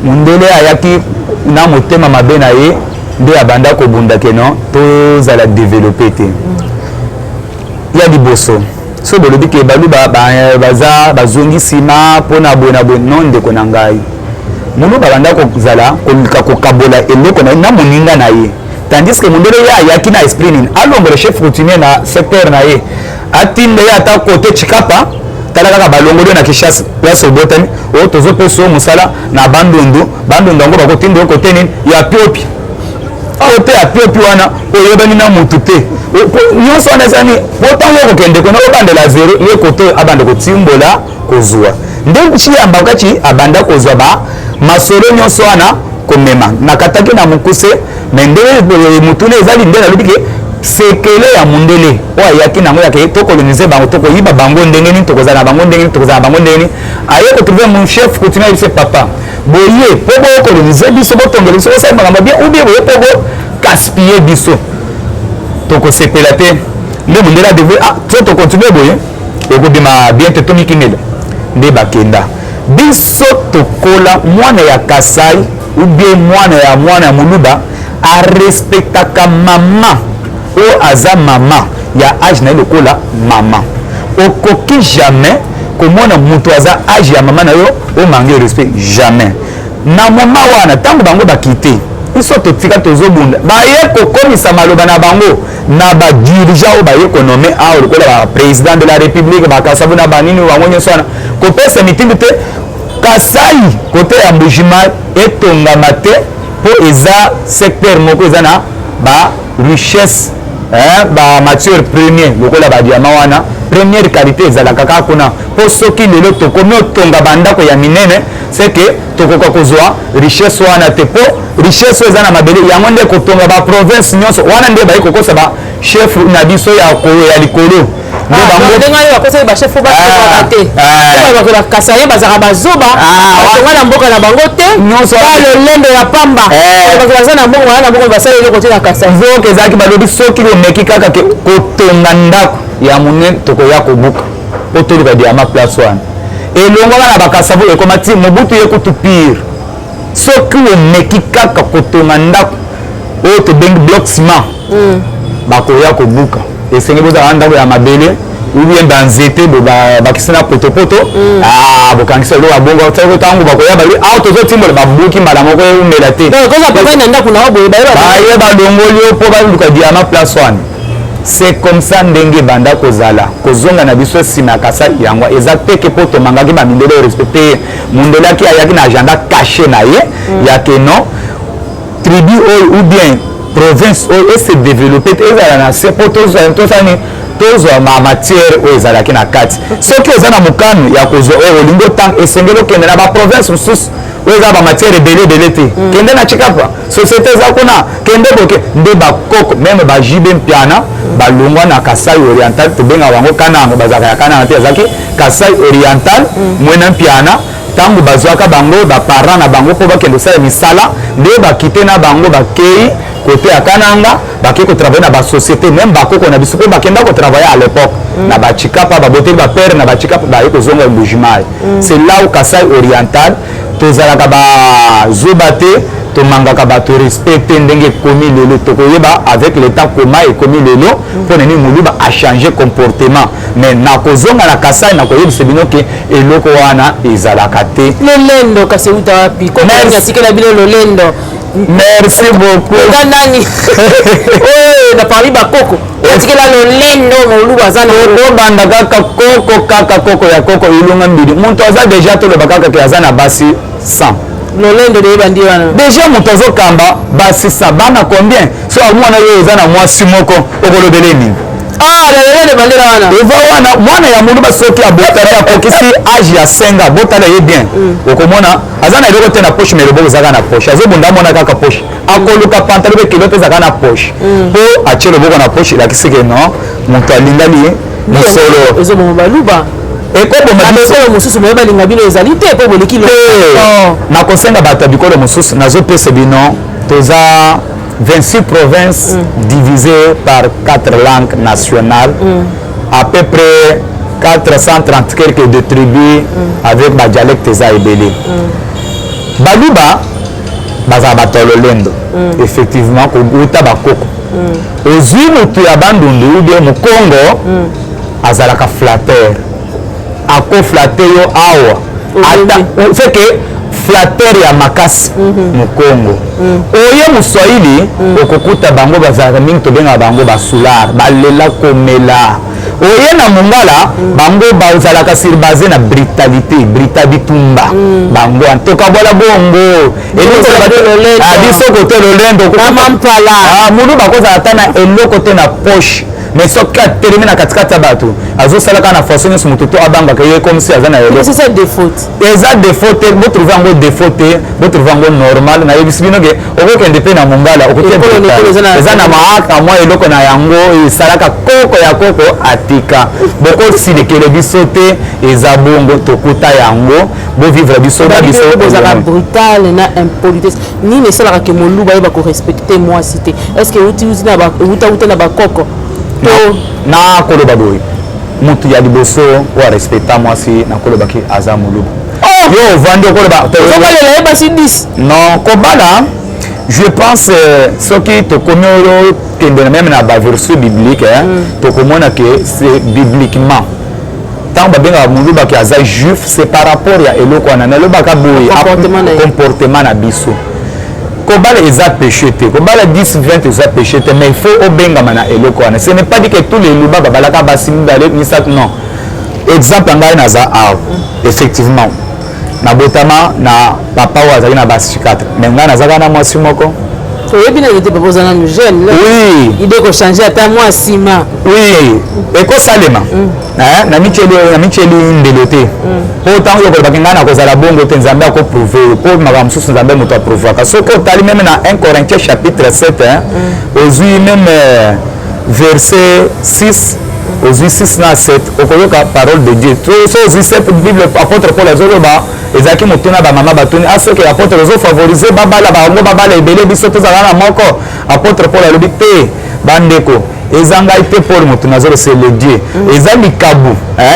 mundele ayaki na motema mabe na ye nde abanda kobunda ke non tozala développer te ya liboso so bolobi ke baluba baza bazongi nsima mpona boye na boye non ndeko na ngai munu babanda kozala kolika kokabola eloko na moninga na ye tandis que mundele ye ayaki na esprit nini alongola chef coutumier na secteur na ye atinde ye ata kote chikapa tala kaka balongoli na Kishasa place obotani o tozopesa o mosala na bandundu yango bakotinda o kote nini ya piopi kote ya piopi wana oyebani na mutu te nyonso wana ezani potango okokende kona obandela zero ye kote abanda kotimbola kozwa nde chiyamba kati abanda kozwa ba masolo nyonso wana komema nakataki na mokuse me nde mutune ezali nde nalobi ke sekele ya mundele oyo ayaki nango yake tokolonize bango tokoyiba bango ndenge nini tokozala na bango ndenge nini tokozala na bango ndenge nini aye kotrouve mon chef coutumier ayebise papa boye mpo bokolonize biso botongela biso bosali makambo bien ou bien boye mpo bogaspille biso tokosepela te nde mundele adeve so tokontinue boye ekobima bien te tomikimela nde bakenda biso tokola mwana ya Kasai ou bien mwana ya Muluba arespectaka mama o aza mama ya âge na lokola mama okoki jamais komona mutu aza âge ya mama na yo o manque respect jamais na mama wana tango bango bakite biso totika tozobunda baye kokomisa maloba na bango na badirigeant oyo baye konome awa lokola baprésident de la république bakasabu na banini bango nyonso wana kopesa mitindu te Kasai kote ya Mbujimai etongama te po eza secteur moko eza na ba richesse ba matière première lokola ba diamant wana première qualité ezalaka kaka kuna po soki lelo tokomi otonga bandako ya minene c'est que tokoka kozwa richesse wana te po richesse eza na mabele yango nde kotonga ba province nyonso wana nde baye kokosa ba chef na biso ya likolo ndenge oyo bakosa ba chef bakoka te bakola Kasai bazaka bazoba batonga na mboka na bango te nyonso lolendo ya pamba bakola na mbongo na mbongo basala eloko te na Kasai zoke ezalaki balobi soki omeki kaka kotonga ndako ya monene tokoya kobuka po toluka diama place wana elongwaka na bakasavu ekoma ti mobutu ye kutu pire soki omeki kaka kotonga ndako oyo tobengi bloc ciment bakoya kobuka esenge bozala ndako ya mabele ou bien banzete bakisi na potopoto bokangisa eloko babongo ntango bakoya bali awa tozotimbola babuki mbala moko eumela te baye balongoli yo mpo baluka diama place wana c'est comme ça ndenge banda kozala kozonga na biso nsima ya Kasai yango eza peke mpo tomangaki bamindele respecte mundele aki ayaki na agenda caché na ye yake non tribu oyo ou bien province oyo ese développe te ezala na se mpo tosani tozwa matière oyo ezalaki na kati soki oza na mokano ya kozwa oyo olingi otanga esengeli okende na baprovince mosusu oyo eza bamatière ebele te kende na chikapa société eza kuna kende boke nde bakoko meme bajibe mpiana balongwa na Kasai oriental tobenga bango kanango bazalaka ya kananga te ezalaki Kasai oriental mwena mpiana ntango bazwaka bango baparent na bango mpo bakende osala misala nde bakite na bango bakei kote ya kananga bake kotravaille na basociété même bakoko na biso mpe bakenda kotravaille à l'époque na bachikapa baboteli bapere na bachikapa baye kozonga Mbujimai c'est là où Kasai oriental tozalaka bazoba te tomangaka bato respecte ndenge ekomi lelo tokoyeba avec le temps koma ekomi lelo mpo nini Muluba a changé comportement mais nakozonga na Kasai nakoyebisa bino ke eloko wana ezalaka te lolendo kasi uta wapi konasikela bino lolendo merci beaucoup nani na parmi bakoko otikela lolendo Muluba azana obanda kaka koko ya koko ilunga mbili muntu aza déjà toloba kaka ke aza na basi 100 lolendo de bandi wana déjà moto azokamba basi sa bana combien so mwana yo eza na mwasi moko okolobele nini lolendo bandi wana eva wana mwana ya Muluba soki abotala akokisi âge ya senga botala ye bien okomona aza na eloko te na poche mais loboko ezaka na poche azobunda amona kaka poche akoluka pantalon pe kilote ezaka na poche mpo atie loboko na poche elakisi ke non moto alingani ye mosolo ezoboma baluba ekoboma mosusu boye balinga bino ezali te mpo boleki nakosenga bato ya bikolo mosusu nazopesa bino toza 26 provinces divisées par 4 langues nationales à peu près 430 quelques de tribus avec ma dialecte eza ebele baluba bazala bato ya lolendo effectivement koguta bakoko ozwi motu ya bandundu ubie mokongo azalaka flatteur akoflatte yo awa c'est que flatteur ya makasi mokongo oye moswahili okokuta bango bazalaka mingi tobengaka bango basular balela komela oye na mongala bango bazalaka sur base na brutalité brita bitumba bango tokabola bongo biso kote lolendo munu bakozala ata na eloko te na poche mais soki atelemi na katikati ya bato azosalaka na façon nyonso moto to abangaka ye comme si aza na eloko eza défaut te botrouve yango défaut te botrouve yango normal nayebisi bino ke okokende mpe na mongala eza na maaka mwa eloko na yango esalaka koko ya koko atika bokosilekele biso te eza bongo tokuta yango bovivre biso na biso ozala brutal na impolitesse nini esalaka ke moluba yeba korespecte mwasi te est ce que euta na bakoko na koloba boye mutu ya liboso oyo arespecta mwasi nakolobaki aza moluba yo ovandi okoloba non kobala je pense soki tokomi oyo kende même na baversion biblique tokomona ke c'est bibliquement ntango babengaka molubaki aza juif c'est par rapport ya eloko wana nalobaka boye comportement na biso kobala eza péché te kobala 10-20 eza péché te mais il faut obengama na eloko wana ce n'est pas dit que tous les luba babalaka basi mibale misatu non exemple ngai naza awa effectivement nabotama na papa oyo azalaki na basi 4 mais ngai nazaka na mwasi moko oyebi na ete papa ozana no jeune idée kochange ata mwa nsima oui ekosalema na micheli ndelo te mpo ntango yokolobaki ngai nakozala bongo te nzambe akoprouve mpo makambo mosusu nzambe moto aprouveaka soki otali meme na 1 Corinthiens chapitre 7 ozwi meme verset 6 ozwi 6 na 7 okoyoka parole de Dieu so ozwi 7 bible apôtre Paul azoloba ezalaki motuna bamama batuni asoki apôtre ozofavorize babala bango babala ebele biso tozala na moko apôtre Paul alobi te bandeko eza ngai te Paul motu nazolo c'est le Dieu eza likabu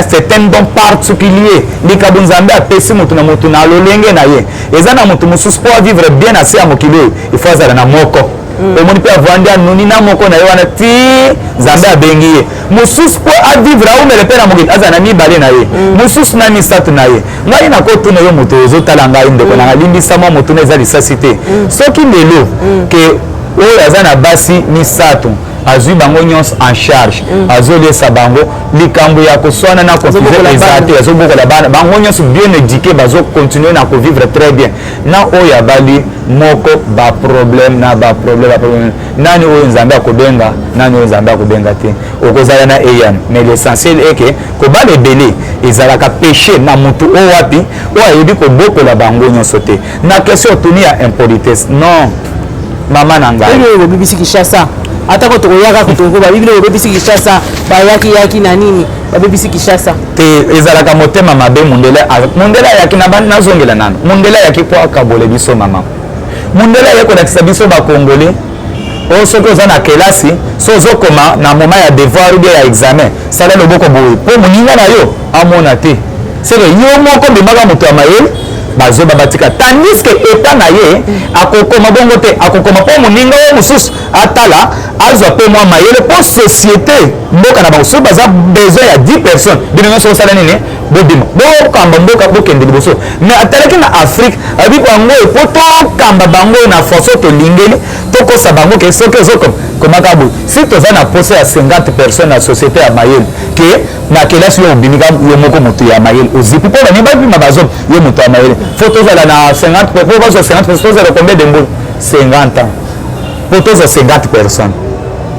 c'est un don particulier likabu nzambe apesi motu na motu na lolenge na ye eza na motu mosusu mpo avivre bien na se ya mokili oyo ifo azala na moko omoni mpe avandi anoni na moko na ye wana ti nzambe abengi ye mosusu mpo avivre aumele mpe na mokili azala na mibale na ye mosusu na misato na ye ngai nakotuna yo moto ozotala ngai ndeko nanga limbisa mwa motuna eza lisasi te soki lelo ke oyo aza na basi misato azwi bango nyonso en charge azolesa bango likambo ya koswana na confusion eza te azobokola bana bango nyonso bien éduqué bazocontinue na kovivre très bien na oyo abali moko baproblème na baproblème nani oyo nzambe akobenga nani oyo nzambe akobenga te okozala na eyano mais l'essentiel est que kobala ebele ezalaka péché na motu oyo wapi oyo ayebi kobokola bango nyonso te na question otuni ya impolitesse non mama na ngai bibisi Kinshasa atako tokoyaka kotoko babibile babebisi Kinshasa bayaki na nini babebisi Kinshasa te ezalaka motema mabe mundela yaki na bandi nazongela nano mundela yaki po akabole biso mama mundela yaki kolakisa biso bakongole oyo soki oza na kelasi so ozokoma na moma ya devoir ou bien ya examen sala loboko boye mpo moninga na yo amona te seke yo moko bimaka moto ya mayele bazoba batika tandis que eta na ye akokoma bongo te akokoma mpo moninga oyo mosusu atala azwa mpe mwa mayele mpo société mboka na bango soki baza besoin ya 10 personnes bino nyonso osala nini bobima bokamba mboka bokende liboso mais atalaki na afrique abi bango po tokamba bango na façon tolingeli tokosa bango ke soki ozokomaka boye si toza na posa ya 50 personnes na société ya mayele ke na kelasi yo obimika yo moko moto ya mayele ozipi mpo bani babima bazoba yo moto ya mayele faut tozala na 50 po bazwa 50 personnes tozala combien de mbula 50 ans po tozwa 50 personnes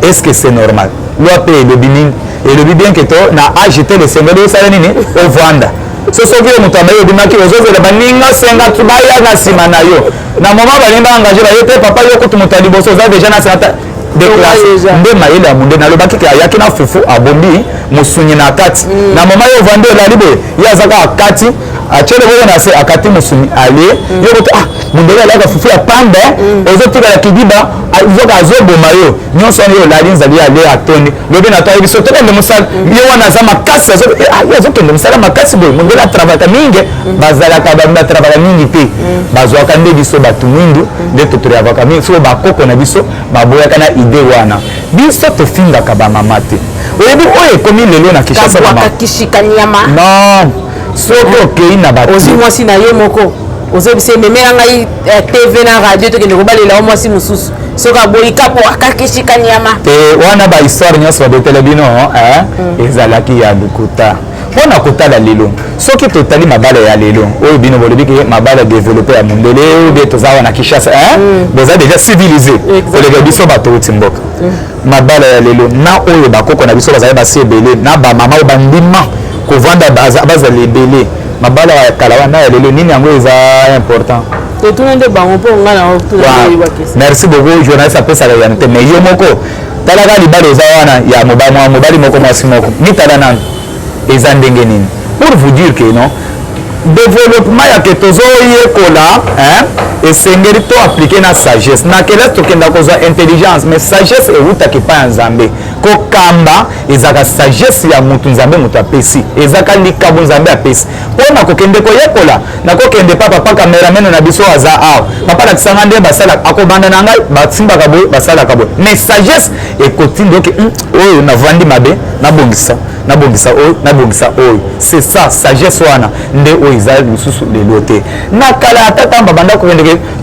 est-ce que c'est normal loi mpe elobi nini elobi bien ke to na age te lesengeli osala nini ovanda so soki yo moto ya mayele obimaki ozozela baninga 50 baya na nsima na yo na moma balingi baengage baye te papa yo kutu moto ya liboso oza deja na 50 déclasse nde mayele ya munde nalobaki ke ayaki na fufu abombi mosunyi na kati na moma yo ovandi olali boye ye azaka akati achele boko na se akati musuni ale yo ko mundele la ka fufu ya pamba ozo tika la kidiba zoka azoboma yo nyonso yo lali nzali ale atoni lobe na tayi biso tokende musala yo wana za makasi azo kende musala makasi boy mundele travaka mingi bazalaka ba travaka mingi te bazwaka nde biso batu mwindu nde totoyavaka mingi so bakoko na biso baboyaka na ide wana biso tofingaka bamama te oyebi oyo ekomi lelo na Kinshasa non soki okei na bato ozi mwasi na ye moko ozobisa ememela ngai tv na radio tokende kobalela o mwasi mosusu soki aboyi kapo akakishika nyama te wana bahistoire nyonso babetela bino ezalaki ya lukuta mpona kotala lelo soki totali mabala ya lelo oyo bino bolobiki mabala développé ya mondele oyo toza wana Kinshasa boza déjà civilisé koleka biso bato uti mboka mabala ya lelo na oyo bakoko na biso bazali basi ebele na bamama oyo bandima kovanda bazala ebele mabala ya kala wana ya lelo nini yango eza important merci beaucoup journaliste apesaka yano te mais yo moko talaka libala eza wana ya mobali moko mwasi moko mitala nano eza ndenge nini pour vous dire que non développement ya ke tozoyekola esengeli to appliquer na sagesse na kelasi tokenda kozwa intelligence mais sagesse ewutaki epai ya nzambe kokamba ezaka sagesse ya mutu nzambe mutu apesi ezaka likabo nzambe apesi mpona kokende koyekola nakokende papa cameraman na biso aza awa papa lakisanga nde basala akobanda na ngai basimbaka boye basalaka boye mais sagesse ekotinda oke oyo navandi mabe nabongisa oyo nabongisa oyo c'est ça sagesse wana nde oyo eza lisusu lelo te na kala ata tamba banda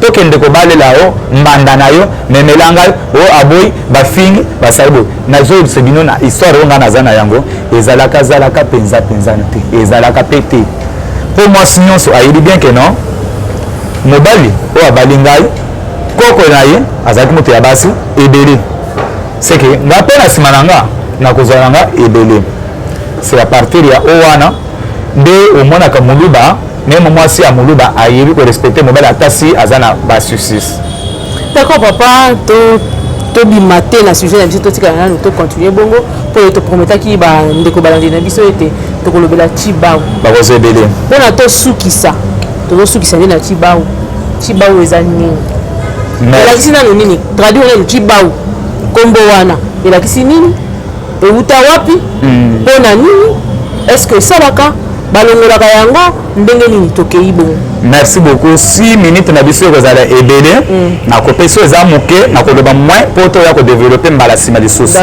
tokende kobalela yo mbanda na yo memelanga yo oyo aboyi bafingi basali boye nazoyebisa bino na histoire oyo nga naza na yango ezalaka mpenza te ezalaka pe te mpo mwasi nyonso ayebi bien ke non mobali oyo abali ngai koko na ye azalaki moto ya basi ebele seke nga mpe na nsima na nga nakozwa na nga ebele c'est à partir ya oyo wana nde omonaka moluba meme mwasi ya moluba ayebi korespecte mobali ata si aza na basusis. D'accord papa tobima te na sujet na biso totikala nanu tocontinue bongo mpo toprometaki bandeko balandi na biso ete tokolobela Tshibau bakoza ebele mpona tosukisa tozosukisa nde na Tshibau eza nini elakisi nano nini traduire nanu Tshibau kombo wana elakisi nini euta wapi mpona nini est-ce que esalaka balongolaka yango ndenge nini tokei bongo. Merci beaucoup. 6 minutes na biso ekozala ebele nakopesa eza moke nakoloba moins mpo toya kodévelopper mbala nsima lisusu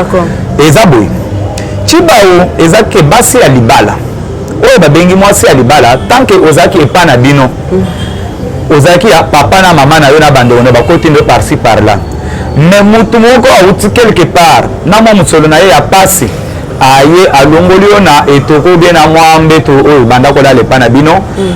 eza boye Tshibau ezaki basi ya libala oyo babengi mwasi ya libala tanke ozalaki epa na bino ozalaki ya papa na mama na yo na bandeko na bakoti nde par-ci par-là mais mutu moko awuti quelque part na mwa mosolo na ye ya pasi aye alongoli yo na etoko bie na mwa mbeto oyo banda kolala epa na bino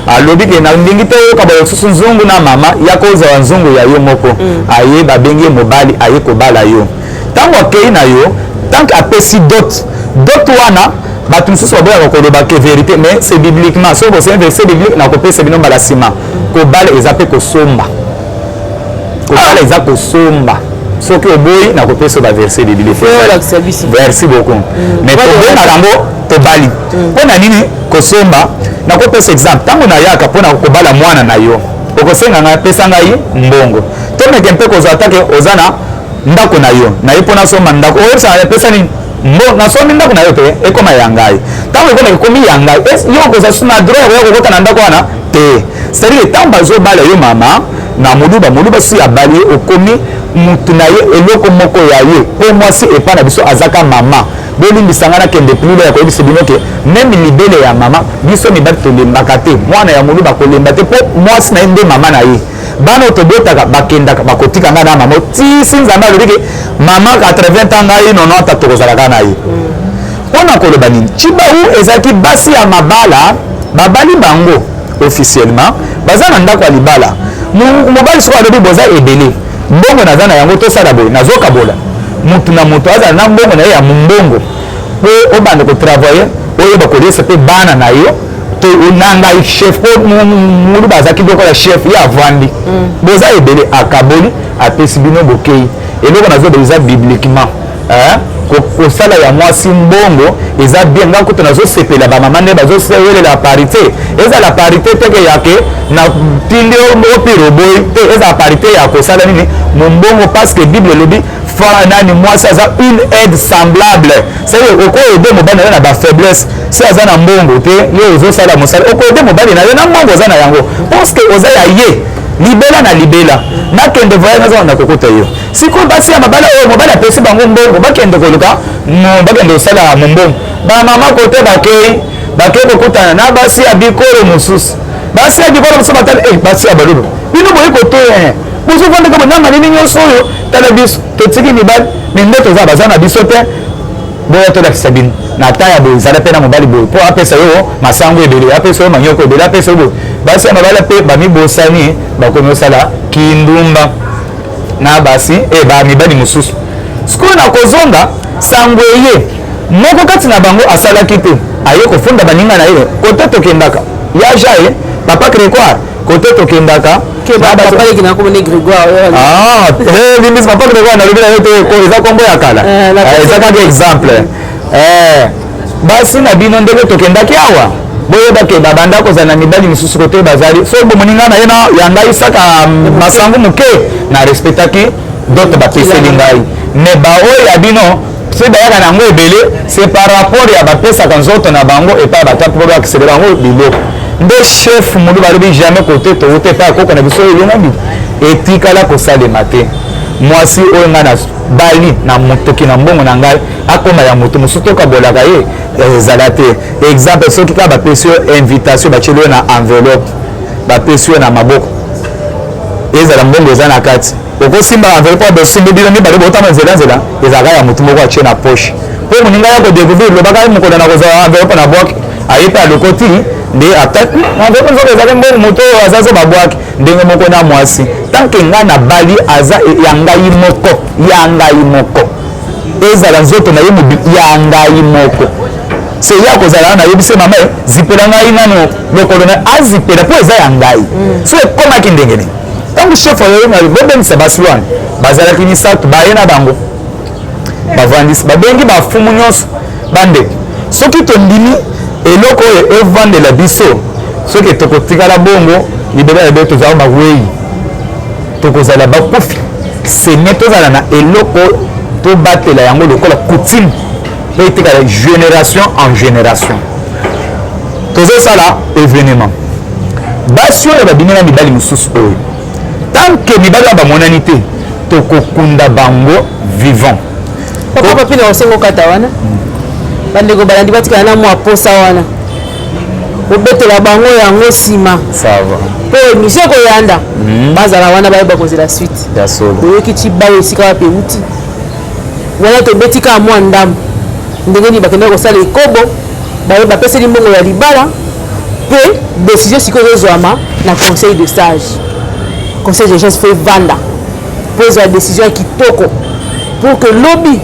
alobi ke na ndingi te oyoka bayosusu nzungu na mama ya kozwa nzungu ya yo moko aye babengi ye mobali aye kobala yo ntango akei na yo tanke apesi dot wana bato mosusu baboyaka koloba ke vérité mais c'est bibliquement so bosene verset biblique nakopesa bino mbala nsima kobala eza mpe kosomba kobala eza kosomba soki oboyi nakopesa baverset biblique merci beaucoup mais tobenga yango tobali mpona nini kosomba nakopesa exemple ntango nayaka mpona kobala mwana na yo okosenga ngai pesa ngai mbongo tomeke mpe kozwa atake oza na ndako na yo naye mpo nasomba ndako oyebisaka pesa nini nasombi ndako na yo te ekoma ya ngai ntango ekoma ekomi ya ngai yo okozwa susu na droit oya kokota na ndako wana te c'est-à-dire ntango bazobala yo mama na moluba susu ya bali okomi mutu na ye eloko moko ya ye mpo mwasi epa na biso azaka mama bolimbisanga nakende plule ya koyebisa bino ke meme libele ya mama biso mibali tolembaka te mwana ya moluba kolemba te mpo mwasi na ye nde mama na ye bana oyo tobotaka bakendaka bakotikanga na mama tisi nzambe alobi ke mama 80 ans ngai 90 tokozalaka na ye mpona koloba nini Tshibau ezalaki basi ya mabala babali bango officiellement baza na ndako ya libala mobali soki alobi boza ebele mbongo naza na yango tosala boye nazokabola mutu na mutu azala na mbongo na ye ya mombongo mpo obanda kotravaille oyeba koliesa mpe bana na yo na ngai chef mpo mulu bazalaki lokola chef ye avandi boza ebele akaboli apesi bino bokei eloko nazobela eza bibliquement kosala ya mwasi mbongo eza bien nga kutu nazosepela bamama nde bazosewelela parité eza la parité teke yake na tindi opiro boy te eza la parité ya kosala nini mombongo parce que bible elobi fa nani mwasi aza une aide semblable c'est-à-dire okoyede mobali na bafaiblesse si aza na mbongo te ye ozosala mosala okoyede mobali na yo na mbongo oza na yango parce que oza ya ye libela na libela nakende voyage naza na kokota yo sikoyo basi ya mabala oyo mobali apesi bango mbongo bakende koluka bakende kosala mombongo bamama kote bakei kokutana na basi ya bikolo mosusu basi ya bikolo mosusu batala basi ya baluba bino boyi kote bozovandaka bonanga nini nyonso oyo tala biso totiki mibali mende toza baza na biso te boya tolakisa bino na ta ya boye ezala mpe na mobali boye mpo apesa yo masango ebele apesa yo manyoko ebele apesa yo boye basi ya mabala mpe bamibosani bakomi osala kindumba na basi bamibali mosusu sikoyo na kozonga sango eye moko kati na bango asalaki te aye kofunda baninga na ye kote tokendaka yaja ye papa Grégoire kote tokendaka limbisi papa Grégoire nalobi na yo te eza kombo ya kala eza kaka exemple basi na bino ndenge tokendaki awa boyebake babanda kozala na mibali misusu kote bazali so bomoninga na ye na yangai saka masango moke na respectaki dote bapeseli ngai me baoyo ya bino se bayaka nango ebele c'est par rapport ya bapesaka nzoto na bango epai batapo bakisele bango biloko nde chef mulu balobi jamais kote toute epai akoko na biso elonga bi etikala kosalema te mwasi oyo ngai na bali na motoki na mbongo na ngai akoma ya moto mosusu tokabolaka ye ezala te exemple soki kaka bapesi yo invitation batieli yo na enveloppe bapesi yo na maboko ezala mbongo eza na kati okosimba enveloppe oyo bosimbi bino mibale botama nzela ezalaka ya motu moko atie na poche mpo moninga ya kodécouvrir lobaka mokolo na kozala enveloppe na bwaki aye mpe alokoti nde enveloppe nzoka ezalaki mbongo moto oyo aza zo babwaki ndenge moko na mwasi tanke ngai na bali aza ya ngai moko ezala nzoto na ye ya ngai moko se ya kozala na yebise mama zipela ngai nano lokolo na azipela mpo eza ya ngai so ekomaki ndenge nini ntango chef oyo bobengisa basi wana bazalaki misato baye na bango bavandisi babengi bafumu nyonso bandeko soki tondimi eloko oyo evandela biso soki tokotikala bongo libela ya be tozala bawei tokozala bakufi sene tozala na eloko tobatela yango lokola coutume mpo etikala génération en génération tozosala événement basi oyo babimela mibali mosusu oyo tanke mibali oyo bamonani te tokokunda bango vivant papa papina osengo kata wana bandeko balandi batikala na mwa posa wana obetela bango yango nsima mpo émission ekoyanda bazala wana bayeba kozela suite oyoki cibayo esika wape euti wana tobetika mwa ndambo ndenge nini bakendaka kosala ekobo bapeseli mbongo ya libala mpe décision sikoyo ezozwama na conseil de sage conseil de gens fo evanda mpo ezwa décision ya kitoko pour que lobi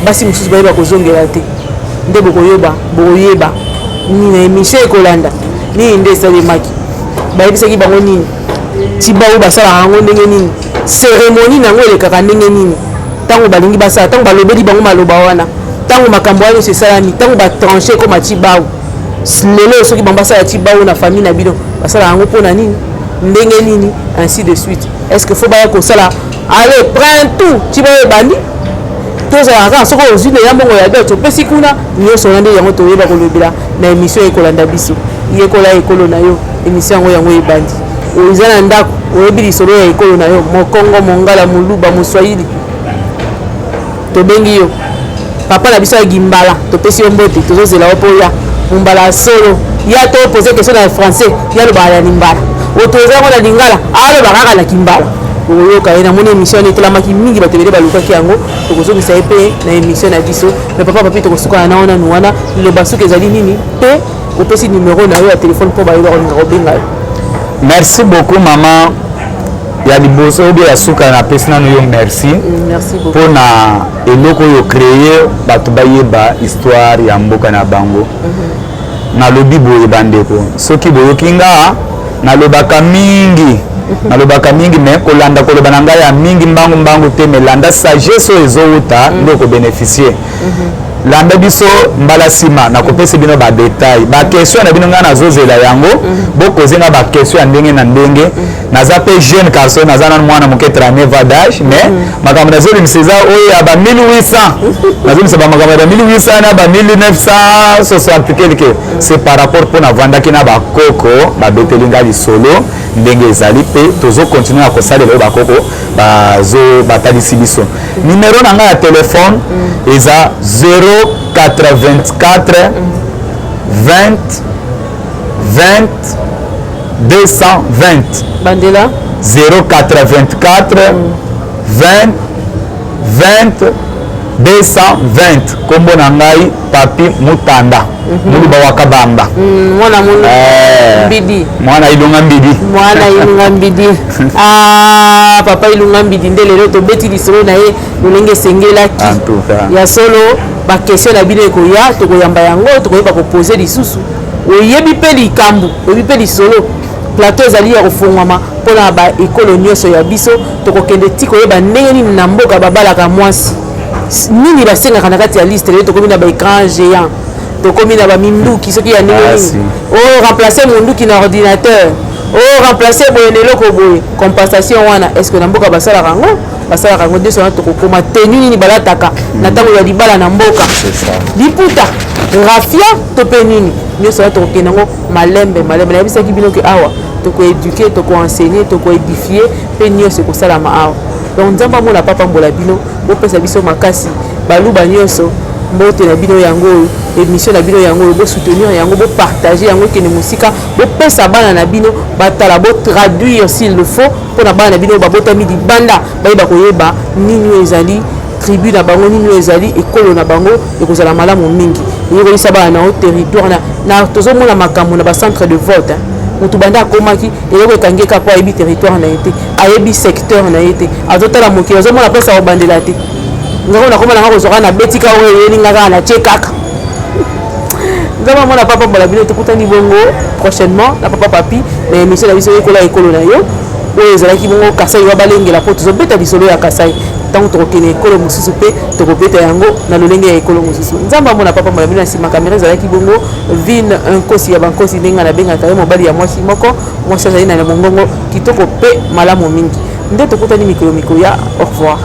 basi mosusu bayeba kozongela te nde bokoyeba nini na émission ekolanda nini nde esalemaki bayebisaki bango nini cibayo basalaka yango ndenge nini cérémonie nango elekaka ndenge nini ntango balingi basala ntango balobeli bango maloba wana ntango makambo wana nyonso esalami ntango batranche ekoma cibayo lelo soki bango basala cibayo na famille na bino basala yango mpona nini ndenge nini ainsi de suite est-ce que fo baya kosala allez prends tout cibayo ebandi tozala kaka soki ozwi na ya mbongo ya bien topesi kuna nyonso wana nde yango toyeba kolobela na émission ekolanda biso yekola ekolo na yo émission yango ebandi oza na ndako oyebi lisolo ya ekolo na yo mokongo mongala moluba moswahili tobengi yo papa na biso ya gimbala topesi yo mbote tozozela yo mpo ya mombala solo ya topose question na français ya lobaka ya limbala otoza yango na lingala aloba kaka na kimbala oyoka ye namoni émission wana etelamaki mingi bato ebele balukaki yango tokozongisa ye mpe na émission na biso me papa papi tokosukana na wana nu wana liloba soki ezali nini mpe opesi numero na yo ya telefone mpo bayeba kolinga kobenga yo. Merci beaucoup maman ya liboso obi ya suka na pesi nanu yo merci mpona eloko oyo créer bato bayeba histoire ya mboka na bango nalobi boye bandeko soki boyoki nga nalobaka mingi nalobaka mingi mais kolanda koloba na ngai ya mingi mbangu te mais landa sagesse oyo ezowuta nde okobénéficie landa biso mbala nsima nakopesa bino badetail bakestion na bino ngai nazozela yango bokozenga bakestion ya ndenge na ndenge naza mpe jeune garçon naza nano mwana moke 39 d'âge mais makambo nazolimisa eza oyo ya ba 1800 nazolimisa bamakambo ya ba 1800 na ba 1960 quelque c'est par rapport mpo navandaki na bakoko babeteli ngai lisolo ndenge ezali mpe tozokontinue na kosalela oyo bakoko batalisi biso numero na ngai ya telefone eza 084 20 20 220 bandela 084 20 20 220 kombo na ngai Papi Mutanda muluba wakabamba mwana mbidi mwana ilunga mbidi papa ilunga mbidi nde lelo tobeti lisolo na ye lolenge esengelaki ya solo bakestion na bino ekoya tokoyamba yango tokoyeba kopose lisusu oyebi mpe likambo oyebi mpe lisolo plateau ezali ya kofungwama mpona baekolo nyonso ya biso tokokende ti koyeba ndenge nini na mboka babalaka mwasi nini basengaka na kati ya liste lelo tokomi na baécran géant tokomi na baminduki soki ya ndenge nini remplacer munduki na ordinateur remplacer boye na eloko boye compensation wana est ce que na mboka basalaka yango nde sona tokokoma tenu nini balataka na ntango ya libala na mboka liputa rafia to mpe nini nyonso wana tokokende yango malembe nayebisaki bino ke awa tokoéduke tokoenseigner tokoédifie mpe nyonso ekosalama awa donc nzambe amona papambola bino bopesa biso makasi baluba nyonso mbote na bino yango oyo émission na bino yango oyo bosoutenir yango bopartage yango ekende mosika bopesa bana na bino batala botraduire s'il le faut mpona bana na bino oyo babotami libanda bayeba koyeba nini oyo ezali tribu na bango nini oyo ezali ekolo na bango ekozala malamu mingi eyokolisa bana nao territoire na tozomona makambo na bacentre de vote motu banda akomaki eloko ekangi eka mpo ayebi territoire na ye te ayebi secteur na ye te azotala mokili azomona mpesa kobandela te nzango nakoma nanga kozwaka na betika oyo eyelingaka na tie kaka nzambe amona papa mbola bino tokutani bongo prochainement na papa papi na émission na biso ekola ekolo na yo oyo ezalaki bongo kasai wabalengela mpo tozobeta lisolo ya kasai ntango tokokende ekolo mosusu mpe tokobeta yango na lolenge ya ekolo mosusu nzambe amona papa mbola bino na nsima kamera ezalaki bongo vine nkosi ya bankosi ndenge nabengaka ye mobali ya mwasi moko mwasi azali na mongongo kitoko mpe malamu mingi nde tokutani mikolo ya au revoir.